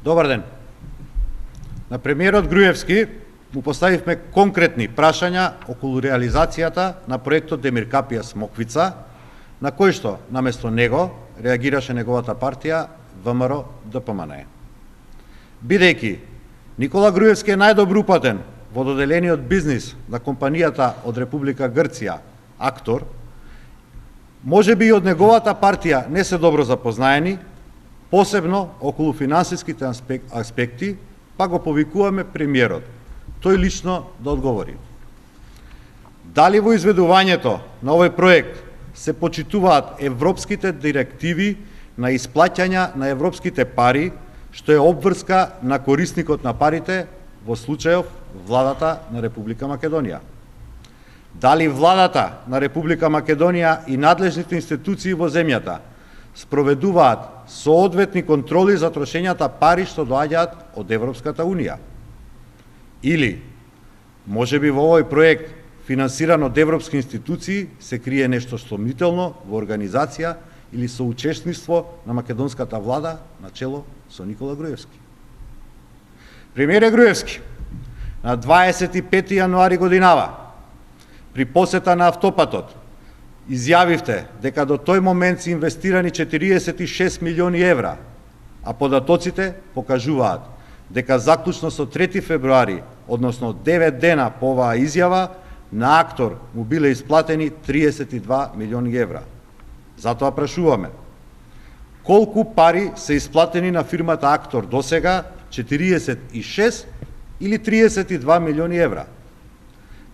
Добар ден. На премиерот Груевски му поставивме конкретни прашања околу реализацијата на проектот Демиркапија Смоквица, на кој што, наместо него, реагираше неговата партија ВМРО ДПМН. Бидејќи Никола Груевски е најдобро упатен во доделениот бизнис на компанијата од Република Грција, Актор, можеби и од неговата партија не се добро запознаени, посебно околу финансиските аспекти, па го повикуваме премиерот, тој лично да одговори. Дали во изведувањето на овој проект се почитуваат европските директиви на исплаќања на европските пари, што е обврска на корисникот на парите, во случајов владата на Република Македонија? Дали владата на Република Македонија и надлежните институции во земјата спроведуваат соодветни контроли за трошењата пари што доаѓаат од Европската Унија? Или, можеби во овој проект, финансиран од европски институции, се крие нешто сомнително во организација или соучесниство на македонската влада на чело со Никола Груевски? Премиере Груевски, на 25 јануари годинава, при посета на автопатот, изјавивте дека до тој момент се инвестирани 46 милиони евра, а податоците покажуваат дека заклучно со 3 февруари, односно 9 дена по оваа изјава, на Актор му биле исплатени 32 милиони евра. Затоа прашуваме, колку пари се исплатени на фирмата Актор досега, 46 или 32 милиони евра?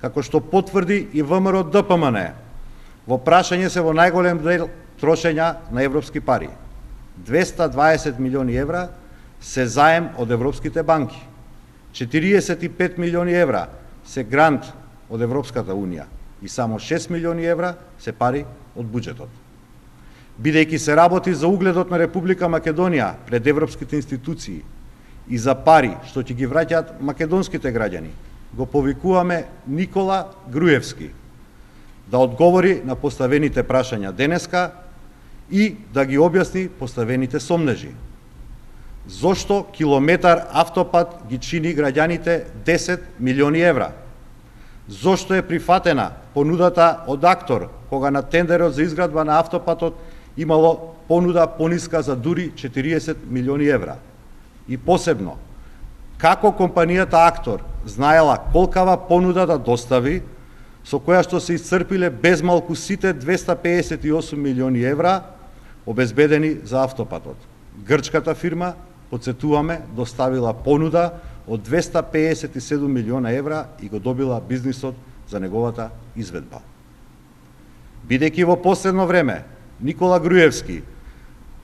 Како што потврди и ВМРО ДПМН, во прашање се во најголем дел трошења на европски пари. 220 милиони евра се заем од европските банки, 45 милиони евра се грант од Европската Унија и само 6 милиони евра се пари од буџетот. Бидејќи се работи за угледот на Република Македонија пред европските институции и за пари што ќе ги враќаат македонските граѓани, го повикуваме Никола Груевски да одговори на поставените прашања денеска и да ги објасни поставените сомнежи. Зошто километар автопат ги чини граѓаните 10 милиони евра? Зошто е прифатена понудата од Актор, кога на тендерот за изградба на автопатот имало понуда пониска за дури 40 милиони евра? И посебно, како компанијата Актор знаела колкава понуда да достави, со која што се исцрпиле безмалку сите 258 милиони евра обезбедени за автопатот? Грчката фирма, подсетуваме, доставила понуда од 257 милиона евра и го добила бизнисот за неговата изведба. Бидејќи во последно време Никола Груевски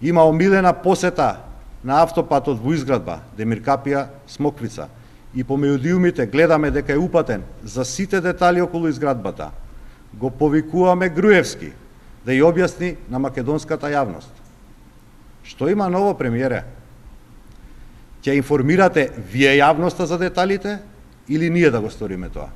има омилена посета на автопатот во изградба Демиркапија Смоквица и по медиумите гледаме дека е упатен за сите детали околу изградбата, го повикуваме Груевски да ја објасни на македонската јавност. Што има ново, премиере? Ќе информирате вие јавноста за деталите или ние да го сториме тоа?